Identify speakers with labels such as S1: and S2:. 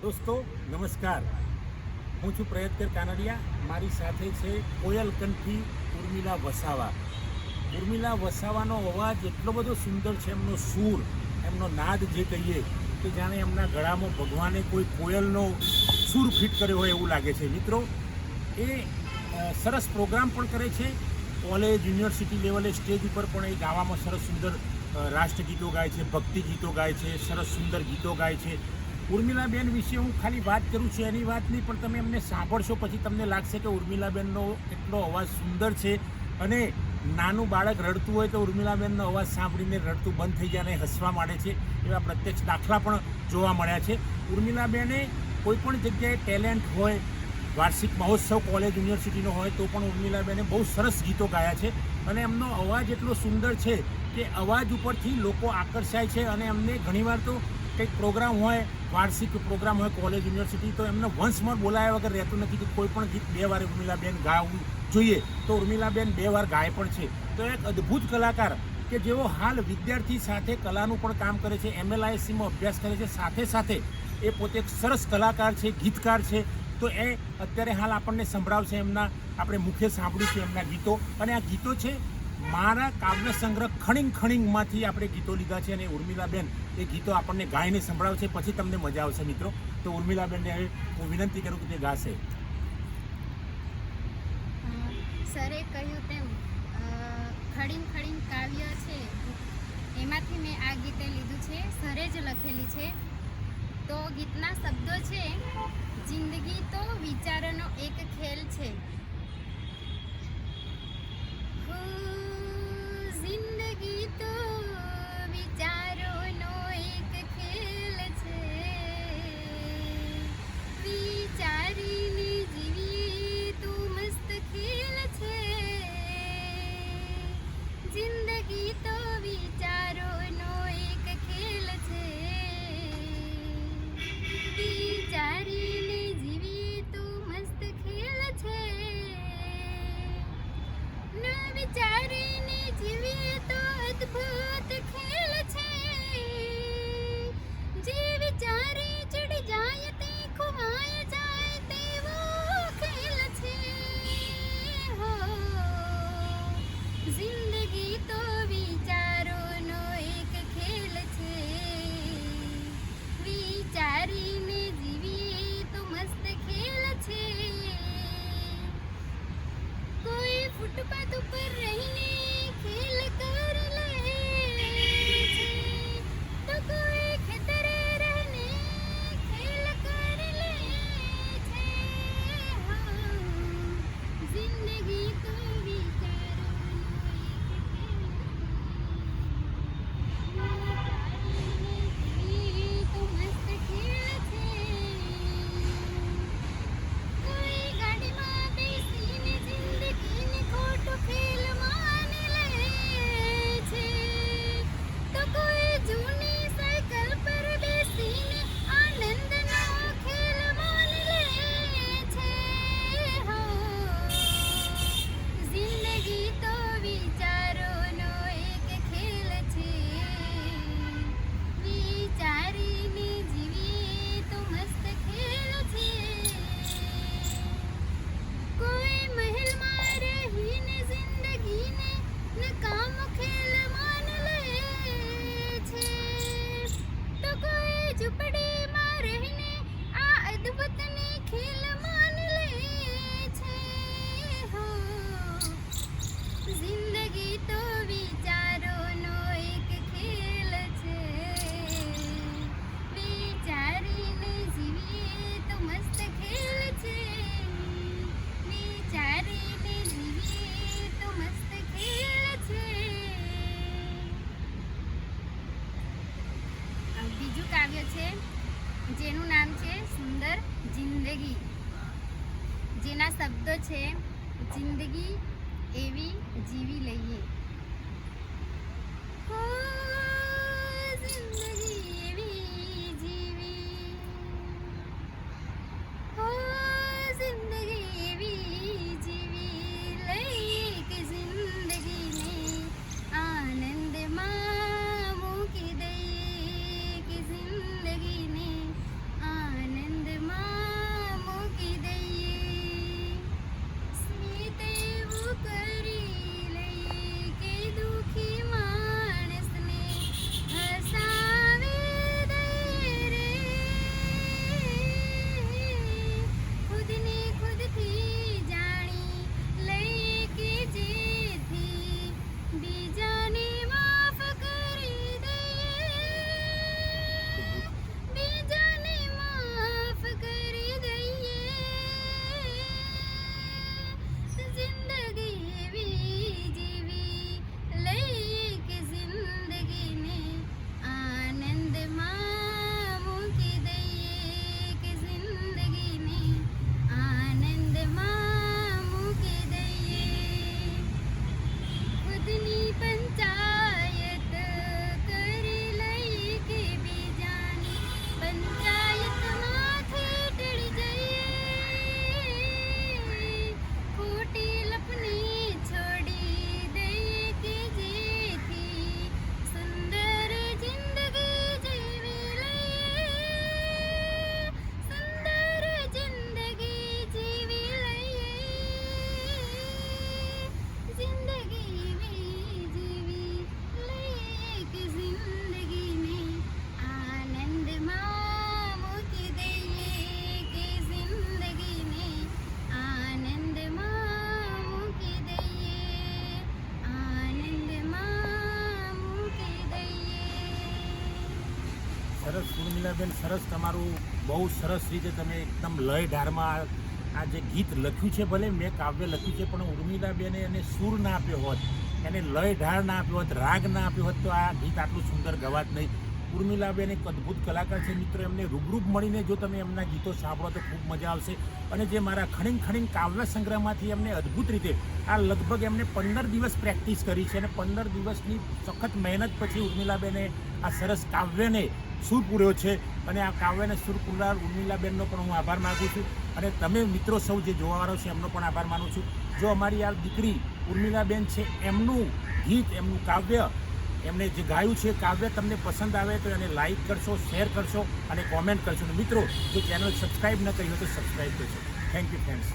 S1: દોસ્તો નમસ્કાર, હું છું પ્રયત્કર કાનડિયા. મારી સાથે છે કોયલ કંઠી ઉર્મિલા વસાવા. ઉર્મિલા વસાવાનો અવાજ એટલો બધો સુંદર છે, એમનો સૂર, એમનો નાદ જે કહીએ કે જાણે એમના ગળામાં ભગવાને કોઈ કોયલનો સૂર ફિટ કર્યો હોય એવું લાગે છે. મિત્રો, એ સરસ પ્રોગ્રામ પણ કરે છે. કોલેજ યુનિવર્સિટી લેવલે સ્ટેજ ઉપર પણ એ ગાવામાં સરસ સુંદર રાષ્ટ્રગીતો ગાય છે, ભક્તિ ગીતો ગાય છે, સરસ સુંદર ગીતો ગાય છે. ઉર્મિલાબેન વિશે હું ખાલી વાત કરું છું એની વાત નહીં, પણ તમે એમને સાંભળશો પછી તમને લાગશે કે ઉર્મિલાબેનનો એટલો અવાજ સુંદર છે, અને નાનું બાળક રડતું હોય તો ઉર્મિલાબેનનો અવાજ સાંભળીને રડતું બંધ થઈ જાય અને હસવા માંડે છે. એવા પ્રત્યક્ષ દાખલા પણ જોવા મળ્યા છે. ઉર્મિલાબેને કોઈ પણ જગ્યાએ ટેલેન્ટ હોય, વાર્ષિક મહોત્સવ કોલેજ યુનિવર્સિટીનો હોય તો પણ ઉર્મિલાબેને બહુ સરસ ગીતો ગાયા છે, અને એમનો અવાજ એટલો સુંદર છે કે અવાજ ઉપરથી લોકો આકર્ષાય છે. અને એમને ઘણીવાર તો કંઈક પ્રોગ્રામ હોય, વાર્ષિક પ્રોગ્રામ હોય કોલેજ યુનિવર્સિટી, તો એમને વંશ મોર બોલાયા વગર રહેતું નથી કે કોઈ પણ ગીત 2 વાર ઉર્મિલાબેન ગાવું જોઈએ, તો ઉર્મિલાબેન 2 વાર ગાય પણ છે. તો એક અદ્ભુત કલાકાર કે જેઓ હાલ વિદ્યાર્થી સાથે કલાનું પણ કામ કરે છે, MLISCમાં અભ્યાસ કરે છે, સાથે સાથે એ પોતે એક સરસ કલાકાર છે, ગીતકાર છે. તો એ અત્યારે હાલ આપણને સંભળાવશે. આપણે મુખે સાંભળ્યું છે એમના ગીતો, અને આ ગીતો છે મારા કાવ્ય સંગ્રહ ખણીંગ ખણીંગમાંથી આપણે ગીતો લીધા છે, અને ઉર્મિલાબેન એ ગીતો આપણને ગાઈને સંભળાવશે. પછી તમને મજા આવશે મિત્રો. તો ઉર્મિલાબેનને હવે હું વિનંતી કરું કે તે ગાશે.
S2: સરે કહ્યું તેમ ખડીમ ખડીમ કાવ્ય છે, એમાંથી મેં આ ગીતે લીધું છે. સરે જ લખેલી છે. તો ગીતના શબ્દો છે: જિંદગી તો વિચારનો એક ખેલ છે. જિંદગી તો વિચારોનો એક ખેલ છે. વિચારીને જીવી તું મસ્ત ખેલ છે. જિંદગી તો વિચારોનો એક ખેલ છે. વિચારીને જીવી તું મસ્ત ખેલ છે. ના વિચારીને જીવીએ તો અદ્ભુત ખેલ છે. જે વિચારે ચડી જાય તે ખોવાય જાય તેવો ખેલ છે. હો જિંદગી તો વિચારોનો એક ખેલ છે. વિચારીને જીવીએ તો મસ્ત ખેલ છે. કોઈ ફૂટપાથ ઉપર રહીને ખેલ કર લે છે, તો કોઈ ખેતરે રહીને ખેલ કર લે છે. જિંદગી તો વિચારોનો એક ખેલ છે. તો મસ્ત ખેલ છે. કોઈ ગાડીમાં બેસીને જિંદગીને ખોટો ખેલ માની લે છે, તો કોઈ જૂની સાયકલ પર બેસીને આનંદનો ખેલ માની લે છે. હો જિંદગી તો વિચારોનો એક ખેલ છે. વિચારીને જીવીએ તો મસ્ત ખેલ છે. કોઈ મહેલમાં રહીને જિંદગીને નકામો ખેલ માન લે છે, તો કોઈ ઝૂંપડીમાં રહીને આ અદ્ભુતને ખેલ માન લે છે. હો જિંદગી તો વિચારોનો એક ખેલ છે. વિચારીને જીવીએ તો મસ્ત ખેલ છે. વિચારીને જીવીએ તો મસ્ત ખેલ છે. બીજું કાવ્ય છે જેનું નામ છે સુંદર જિંદગી, જેના શબ્દો છે: જિંદગી એવી જીવી લઈએ. હો જિંદગી એવી જીવી, હો જિંદગી એવી જીવી લઈએ કે જિંદગીને આનંદમાં મૂકી દઈએ. કે જિંદગીને આનંદ
S1: ઉર્મિલાબેન સરસ તમારું બહુ સરસ રીતે તમે એકદમ લય ઢારમાં આ જે ગીત લખ્યું છે, ભલે મેં કાવ્ય લખ્યું છે પણ ઉર્મિલાબેને એને સૂર ના આપ્યો હોત, એને લય ઢાળ ના આપ્યો હોત, રાગ ના આપ્યો હોત તો આ ગીત આટલું સુંદર ગવાત નહીં. ઉર્મિલાબેન એક અદ્ભુત કલાકાર છે મિત્રો. એમને રૂબરૂપ મળીને જો તમે એમના ગીતો સાંભળો તો ખૂબ મજા આવશે. અને જે મારા ખણીંગ ખણીંગ કાવ્ય સંગ્રહમાંથી એમને અદ્ભુત રીતે આ લગભગ એમને 15 દિવસ પ્રેક્ટિસ કરી છે અને 15 દિવસની સખત મહેનત પછી ઉર્મિલાબેને આ સરસ કાવ્યને સૂર પૂર્યો છે. અને આ કાવ્યને સૂર પૂરનાર ઉર્મિલાબેનનો પણ હું આભાર માગું છું. અને તમે મિત્રો સૌ જે જોવાવાળો છે એમનો પણ આભાર માનું છું. જો અમારી આ દીકરી ઉર્મિલાબેન છે એમનું ગીત, એમનું કાવ્ય, એમને જે ગાયું છે કાવ્ય તમને પસંદ આવે તો એને લાઈક કરશો, શેર કરશો અને કોમેન્ટ કરશો. અને મિત્રો જો ચેનલ સબસ્ક્રાઈબ ન કરી હોય તો સબસ્ક્રાઈબ કરશો. Thank you friends.